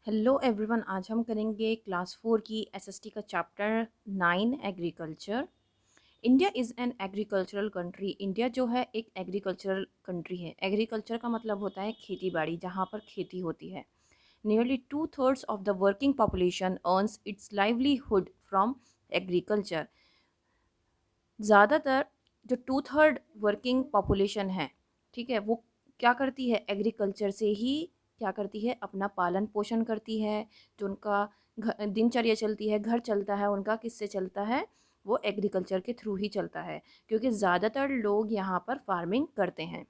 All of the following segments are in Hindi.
हेलो एवरीवन, आज हम करेंगे क्लास 4 की एसएसटी का chapter 9 agriculture. India is an agricultural country. India जो है एक एग्रीकल्चरल कंट्री है। एग्रीकल्चर का मतलब होता है खेती बाड़ी, जहाँ पर खेती होती है। Nearly 2/3 of the working population earns it's livelihood from agriculture. ज़्यादातर जो 2/3 वर्किंग पॉपुलेशन है, ठीक है, वो क्या करती है, एग्रीकल्चर से ही क्या करती है, अपना पालन पोषण करती है। जो उनका दिनचर्या चलती है, घर चलता है, उनका किससे चलता है, वो एग्रीकल्चर के थ्रू ही चलता है, क्योंकि ज़्यादातर लोग यहाँ पर फार्मिंग करते हैं।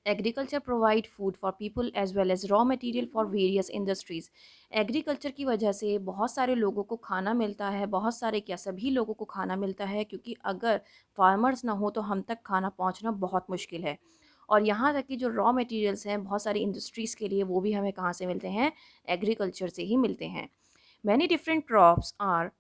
Agriculture provide food for people as well as raw material for various industries. Agriculture की वजह से बहुत सारे लोगों को खाना मिलता है, बहुत सारे क्या, सभी लोगों को खाना मिलता है, क्योंकि अगर फार्मर्स ना हो तो हम तक खाना पहुंचना बहुत मुश्किल है। और यहाँ तक कि जो रॉ मटेरियल्स हैं बहुत सारी इंडस्ट्रीज़ के लिए, वो भी हमें कहाँ से मिलते हैं, एग्रीकल्चर से ही मिलते हैं। Many different crops are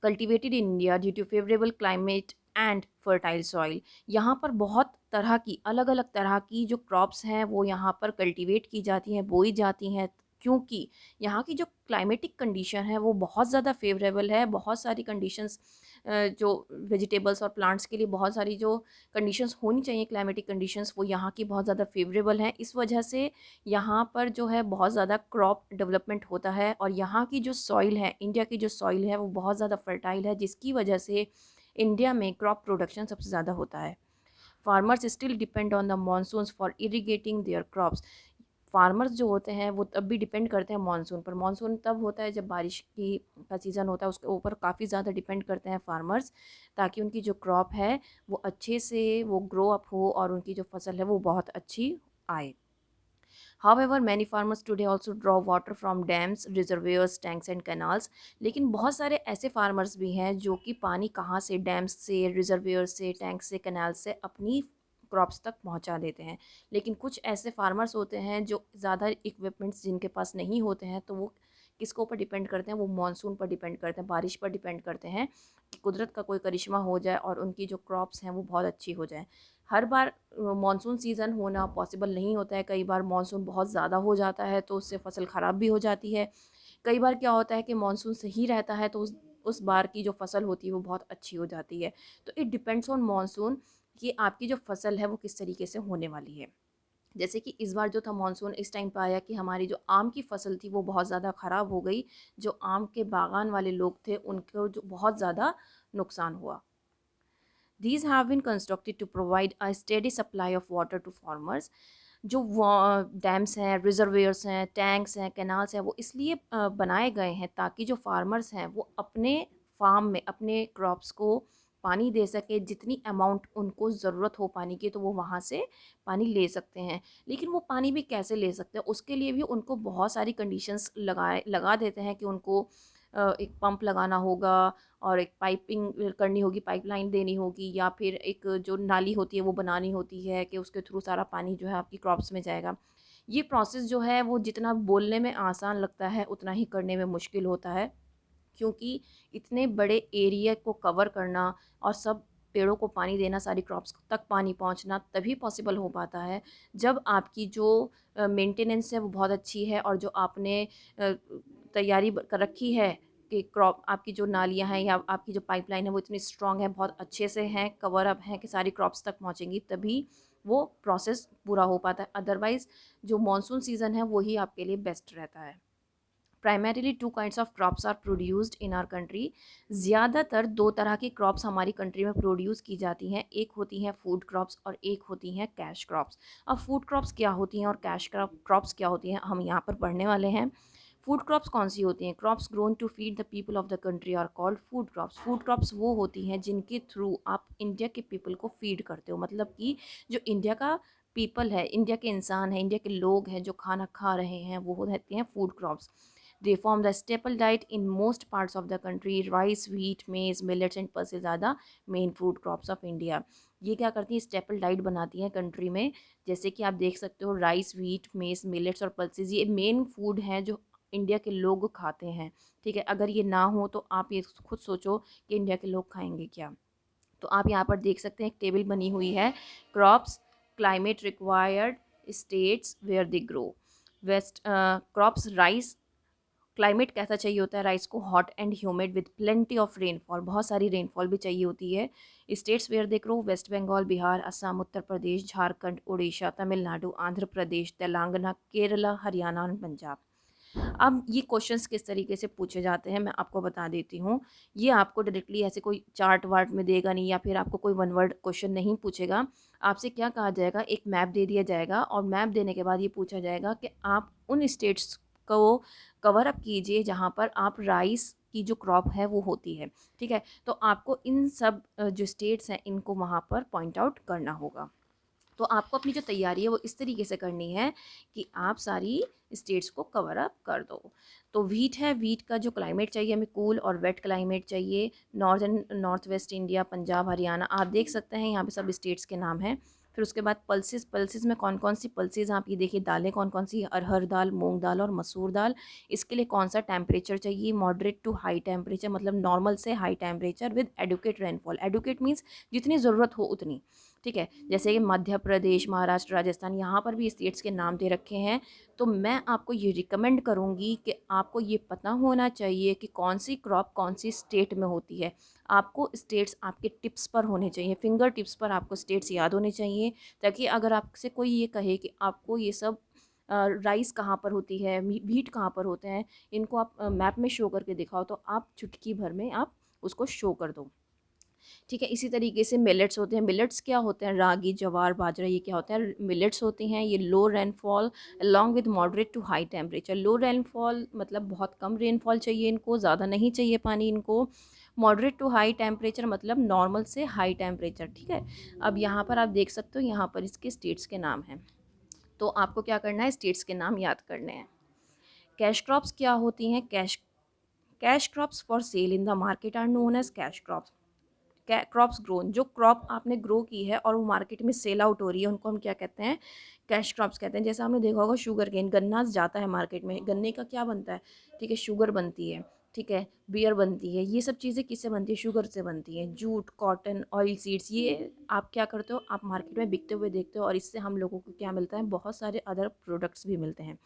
cultivated in India due to favourable climate and fertile soil. यहाँ पर बहुत तरह की, अलग अलग तरह की जो क्रॉप्स हैं वो यहाँ पर कल्टिवेट की जाती हैं, बोई जाती हैं, क्योंकि यहाँ की जो क्लाइमेटिक कंडीशन है वो बहुत ज़्यादा फेवरेबल है। बहुत सारी कंडीशंस, जो वेजिटेबल्स और प्लांट्स के लिए बहुत सारी जो कंडीशंस होनी चाहिए, क्लाइमेटिक कंडीशंस, वो यहाँ की बहुत ज़्यादा फेवरेबल हैं। इस वजह से यहाँ पर जो है बहुत ज़्यादा क्रॉप डेवलपमेंट होता है। और यहाँ की जो सॉइल है, इंडिया की जो सॉइल है, वो बहुत ज़्यादा फर्टाइल है, जिसकी वजह से इंडिया में क्रॉप प्रोडक्शन सबसे ज़्यादा होता है। Farmers still depend on the monsoons for irrigating there crops. Farmers जो होते हैं वो तब भी डिपेंड करते हैं मानसून पर। मानसून तब होता है जब बारिश की का सीज़न होता है, उसके ऊपर काफ़ी ज़्यादा डिपेंड करते हैं फार्मर्स, ताकि उनकी जो क्रॉप है वो अच्छे से वो ग्रो अप हो और उनकी जो फसल है वो बहुत अच्छी आए। However, many farmers today also draw water from dams, reservoirs, tanks and canals. लेकिन बहुत सारे ऐसे फार्मर्स भी हैं जो कि पानी कहाँ से, डैम्स से, रिजर्वेयर से, टैंक से, कैनाल से अपनी क्रॉप्स तक पहुंचा देते हैं। लेकिन कुछ ऐसे फार्मर्स होते हैं जो ज़्यादा इक्विपमेंट्स जिनके पास नहीं होते हैं, तो वो किसके ऊपर डिपेंड करते हैं, वो मानसून पर डिपेंड करते हैं, बारिश पर डिपेंड करते हैं कि कुदरत का कोई करिश्मा हो जाए और उनकी जो क्रॉप्स हैं वो बहुत अच्छी हो जाए। हर बार मानसून सीज़न होना पॉसिबल नहीं होता है। कई बार मानसून बहुत ज़्यादा हो जाता है तो उससे फसल ख़राब भी हो जाती है। कई बार क्या होता है कि मानसून सही रहता है तो उस बार की जो फसल होती है वो बहुत अच्छी हो जाती है। तो इट डिपेंड्स ऑन मानसून कि आपकी जो फसल है वो किस तरीके से होने वाली है। जैसे कि इस बार जो था मानसून इस टाइम पे आया कि हमारी जो आम की फसल थी वो बहुत ज़्यादा ख़राब हो गई। जो आम के बागान वाले लोग थे उनको जो बहुत ज़्यादा नुकसान हुआ। These have been constructed to provide a steady supply of water to farmers. जो डैम्स हैं, रिजर्वेयर्स हैं, टैंक्स हैं, कैनाल्स हैं, वो इसलिए बनाए गए हैं ताकि जो फार्मर्स हैं वो अपने फार्म में अपने क्रॉप्स को पानी दे सके। जितनी अमाउंट उनको ज़रूरत हो पानी की तो वो वहाँ से पानी ले सकते हैं। लेकिन वो पानी भी कैसे ले सकते हैं, उसके लिए भी उनको बहुत सारी कंडीशंस लगा देते हैं कि उनको एक पंप लगाना होगा और एक पाइपिंग करनी होगी, पाइपलाइन देनी होगी, या फिर एक जो नाली होती है वो बनानी होती है कि उसके थ्रू सारा पानी जो है आपकी क्रॉप्स में जाएगा। ये प्रोसेस जो है वो जितना बोलने में आसान लगता है उतना ही करने में मुश्किल होता है, क्योंकि इतने बड़े एरिया को कवर करना और सब पेड़ों को पानी देना, सारी क्रॉप्स तक पानी पहुंचना तभी पॉसिबल हो पाता है जब आपकी जो मेंटेनेंस है वो बहुत अच्छी है, और जो आपने तैयारी कर रखी है कि क्रॉप, आपकी जो नालियाँ हैं या आपकी जो पाइपलाइन है वो इतनी स्ट्रॉन्ग है, बहुत अच्छे से हैं, कवर अप हैं कि सारी क्रॉप्स तक पहुँचेंगी, तभी वो प्रोसेस पूरा हो पाता है। अदरवाइज़ जो मानसून सीज़न है वही आपके लिए बेस्ट रहता है। Primarily two kinds of crops are produced in our country. ज़्यादातर दो तरह की क्रॉप्स हमारी कंट्री में प्रोड्यूस की जाती हैं। एक होती हैं फूड क्रॉप्स और एक होती हैं कैश क्रॉप्स। अब फूड क्रॉप्स क्या होती हैं और कैश क्रॉप्स क्या होती हैं, हम यहाँ पर पढ़ने वाले हैं। फूड क्रॉप्स कौन सी होती हैं? Crops grown to feed the people of the country are called food crops. Food crops वो होती हैं जिनके थ्रू आप इंडिया के पीपल को फीड करते हो, मतलब कि जो इंडिया का पीपल है, इंडिया के इंसान हैं, इंडिया के लोग हैं जो खाना खा रहे हैं, वो रहते हैं food crops. They form the staple diet in most parts of the country. Rice, wheat, maize, millets and pulses are the main food crops of India. ये क्या करती है, स्टेपल डाइट बनाती हैं कंट्री में। जैसे कि आप देख सकते हो राइस, व्हीट, मेज, मिलेट्स और पल्सेस, ये मेन फूड हैं जो इंडिया के लोग खाते हैं। ठीक है, अगर ये ना हो तो आप ये खुद सोचो कि इंडिया के लोग खाएंगे क्या। तो आप यहाँ पर देख सकते हैं एक टेबल बनी हुई है, crops, climate required, states where they grow. West crops rice climate कैसा चाहिए होता है राइस को? Hot and humid with plenty of rainfall, बहुत सारी रेनफॉल भी चाहिए होती है। स्टेट्स वेयर देख लो, वेस्ट बंगाल, बिहार, असम, उत्तर प्रदेश, झारखंड, उड़ीसा, तमिलनाडु, आंध्र प्रदेश, तेलंगाना, केरला, हरियाणा और पंजाब। अब ये क्वेश्चंस किस तरीके से पूछे जाते हैं मैं आपको बता देती हूँ। ये आपको डायरेक्टली ऐसे कोई चार्ट वार्ट में देगा नहीं, या फिर आपको कोई वन वर्ड क्वेश्चन नहीं पूछेगा। आपसे क्या कहा जाएगा, एक मैप दे दिया जाएगा और मैप देने के बाद ये पूछा जाएगा कि आप उन स्टेट्स को कवर अप कीजिए जहाँ पर आप राइस की जो क्रॉप है वो होती है। ठीक है, तो आपको इन सब जो स्टेट्स हैं इनको वहाँ पर पॉइंट आउट करना होगा। तो आपको अपनी जो तैयारी है वो इस तरीके से करनी है कि आप सारी स्टेट्स को कवर अप कर दो। तो वीट है, वीट का जो क्लाइमेट चाहिए हमें कूल और वेट क्लाइमेट चाहिए। North and north west India, Punjab, Haryana, आप देख सकते हैं यहाँ पे सब स्टेट्स के नाम हैं। फिर उसके बाद पल्सेस, पल्सेस में कौन कौन सी पल्सेस, आप ये देखिए दालें कौन कौन सी, अरहर दाल, मूंग दाल और मसूर दाल। इसके लिए कौन सा टेम्परेचर चाहिए, मॉडरेट टू हाई टेम्परेचर, मतलब नॉर्मल से high temperature with adequate rainfall. Adequate means जितनी ज़रूरत हो उतनी। ठीक है, जैसे कि मध्य प्रदेश, महाराष्ट्र, राजस्थान, यहाँ पर भी स्टेट्स के नाम दे रखे हैं। तो मैं आपको ये रिकमेंड करूँगी कि आपको ये पता होना चाहिए कि कौन सी क्रॉप कौन सी स्टेट में होती है। आपको स्टेट्स आपके टिप्स पर होने चाहिए, फिंगर टिप्स पर आपको स्टेट्स याद होने चाहिए, ताकि अगर आपसे कोई ये कहे कि आपको ये सब राइस कहाँ पर होती है, वीट कहाँ पर होते हैं, इनको आप मैप में शो करके दिखाओ, तो आप चुटकी भर में आप उसको शो कर दो। ठीक है, इसी तरीके से मिलेट्स होते हैं। मिलेट्स क्या होते हैं, रागी, जवार, बाजरा, ये क्या होता है, मिलेट्स होते हैं। ये low rainfall along with moderate to high temperature. Low rainfall मतलब बहुत कम रेनफॉल चाहिए इनको, ज़्यादा नहीं चाहिए पानी इनको। मॉडरेट टू हाई टेम्परेचर मतलब नॉर्मल से हाई टेम्परेचर। ठीक है, अब यहाँ पर आप देख सकते हो, यहाँ पर इसके स्टेट्स के नाम हैं। तो आपको क्या करना है, स्टेट्स के नाम याद करने हैं। कैश क्रॉप्स क्या होती हैं, cash crops for sale in the market are known as cash crops. Crops grown, जो क्रॉप आपने ग्रो की है और वो मार्केट में सेल आउट हो रही है, उनको हम क्या कहते हैं, कैश क्रॉप्स कहते हैं। जैसे आपने देखा होगा शुगर केन, गन्ना जाता है मार्केट में, गन्ने का क्या बनता है, ठीक है, शुगर बनती है। ठीक है, बियर बनती है, ये सब चीज़ें किससे बनती है, शुगर से बनती है। जूट, कॉटन, ऑयल सीड्स, ये आप क्या करते हो, आप मार्केट में बिकते हुए देखते हो, और इससे हम लोगों को क्या मिलता है, बहुत सारे अदर प्रोडक्ट्स भी मिलते हैं।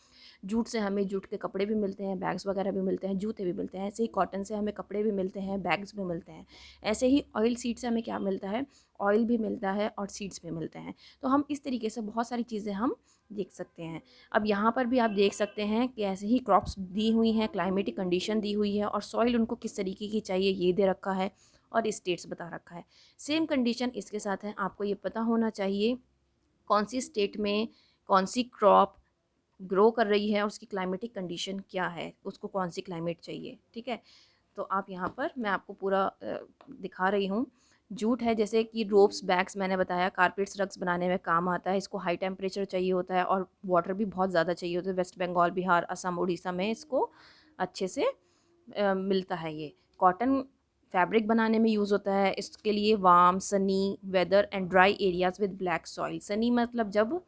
जूट से हमें जूट के कपड़े भी मिलते हैं, बैग्स वगैरह भी मिलते हैं, जूते भी मिलते हैं। ऐसे ही कॉटन से हमें कपड़े भी मिलते हैं, बैग्स भी मिलते हैं। ऐसे ही ऑयल सीड से हमें क्या मिलता है, ऑयल भी मिलता है और सीड्स भी मिलते हैं। तो हम इस तरीके से बहुत सारी चीज़ें हम देख सकते हैं। अब यहाँ पर भी आप देख सकते हैं कि ऐसे ही क्रॉप्स दी हुई हैं, क्लाइमेटिक कंडीशन दी हुई है, और सॉइल उनको किस तरीके की चाहिए ये दे रखा है, और स्टेट्स बता रखा है। सेम कंडीशन इसके साथ है, आपको ये पता होना चाहिए कौन सी स्टेट में कौन सी क्रॉप ग्रो कर रही है और उसकी क्लाइमेटिक कंडीशन क्या है, उसको कौन सी क्लाइमेट चाहिए। ठीक है, तो आप यहाँ पर मैं आपको पूरा दिखा रही हूँ। जूट है, जैसे कि रोप्स, बैग्स मैंने बताया, कारपेट्स, रग्स बनाने में काम आता है। इसको हाई टेम्परेचर चाहिए होता है और वाटर भी बहुत ज़्यादा चाहिए होता है। वेस्ट बंगाल, बिहार, असम, उड़ीसा में इसको अच्छे से मिलता है। ये कॉटन फैब्रिक बनाने में यूज़ होता है। इसके लिए warm, sunny weather and dry areas with black soil. Sunny मतलब जब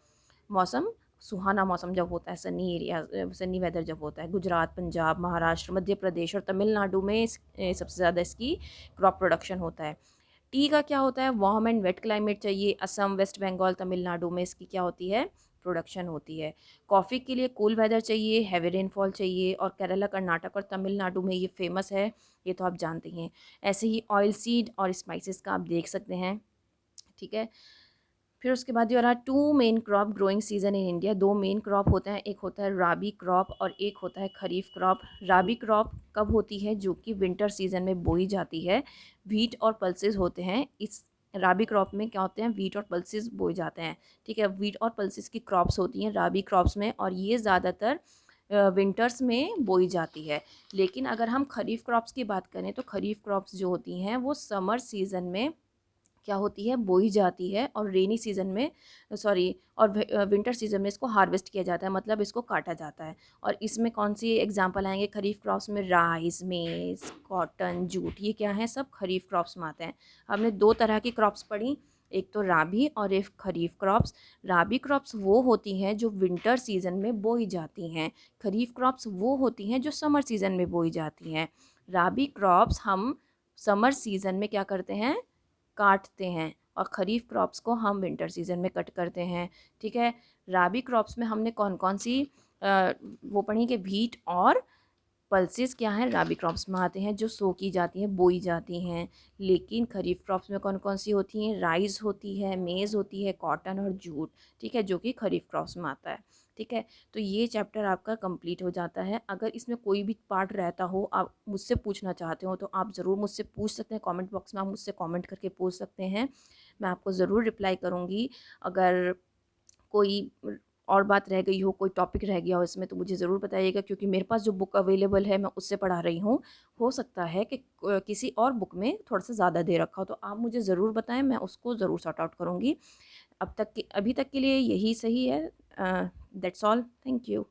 मौसम, सुहाना मौसम जब होता है, सनी एरिया, सनी वेदर जब होता है। गुजरात, पंजाब, महाराष्ट्र, मध्य प्रदेश और तमिलनाडु में सबसे ज़्यादा इसकी क्रॉप प्रोडक्शन होता है। टी का क्या होता है, वार्म एंड वेट क्लाइमेट चाहिए। असम, वेस्ट बंगाल, तमिलनाडु में इसकी क्या होती है, प्रोडक्शन होती है। कॉफ़ी के लिए कूल वेदर चाहिए, हैवी रेनफॉल चाहिए, और केरला, कर्नाटक और तमिलनाडु में ये फेमस है, ये तो आप जानते हैं। ऐसे ही ऑयल सीड और स्पाइसेस का आप देख सकते हैं। ठीक है, फिर उसके बाद ये रहा two main crop growing season in India. दो मेन क्रॉप होते हैं, एक होता है राबी क्रॉप और एक होता है खरीफ क्रॉप। राबी क्रॉप कब होती है, जो कि विंटर सीजन में बोई जाती है। वीट और पल्सेस होते हैं इस राबी क्रॉप में, क्या होते हैं, वीट और पल्सेस बोए जाते हैं। ठीक है, वीट और पल्सेस की क्रॉप्स होती हैं राबी क्रॉप्स में, और ये ज़्यादातर विंटर्स में बोई जाती है। लेकिन अगर हम खरीफ क्रॉप्स की बात करें तो खरीफ क्रॉप्स जो होती हैं वो समर सीज़न में क्या होती है, बोई जाती है, और रेनी सीज़न में, सॉरी, और विंटर सीज़न में इसको हार्वेस्ट किया जाता है, मतलब इसको काटा जाता है। और इसमें कौन सी एग्जांपल आएंगे खरीफ क्रॉप्स में, राइस, मेज, कॉटन, जूट, ये क्या है, सब खरीफ क्रॉप्स में आते हैं। हमने दो तरह की क्रॉप्स पढ़ी, एक तो राबी और एक खरीफ क्रॉप्स। राबी क्रॉप्स वो होती हैं जो विंटर सीजन में बोई जाती हैं, खरीफ क्रॉप्स वो होती हैं जो समर सीजन में बोई जाती हैं। राबी क्रॉप्स हम समर सीजन में क्या करते हैं, काटते हैं, और ख़रीफ़ क्रॉप्स को हम विंटर सीजन में कट करते हैं। ठीक है, राबी क्रॉप्स में हमने कौन कौन सी वो पढ़ी कि व्हीट और पल्सेस क्या हैं, राबी क्रॉप्स में आते हैं, जो सो की जाती हैं, बोई जाती हैं। लेकिन खरीफ क्रॉप्स में कौन कौन सी होती हैं, राइस होती है, मेज़ होती है, कॉटन और जूट, ठीक है, जो कि खरीफ क्रॉप्स में आता है। ठीक है, तो ये चैप्टर आपका कंप्लीट हो जाता है। अगर इसमें कोई भी पार्ट रहता हो, आप मुझसे पूछना चाहते हो, तो आप ज़रूर मुझसे पूछ सकते हैं। कमेंट बॉक्स में आप मुझसे कमेंट करके पूछ सकते हैं, मैं आपको ज़रूर रिप्लाई करूँगी। अगर कोई और बात रह गई हो, कोई टॉपिक रह गया हो इसमें, तो मुझे ज़रूर बताइएगा, क्योंकि मेरे पास जो बुक अवेलेबल है मैं उससे पढ़ा रही हूँ। हो सकता है कि किसी और बुक में थोड़ा-सा ज़्यादा दे रखा हो, तो आप मुझे ज़रूर बताएँ, मैं उसको ज़रूर सॉर्ट आउट करूँगी। अभी तक के लिए यही सही है। That's all. Thank you.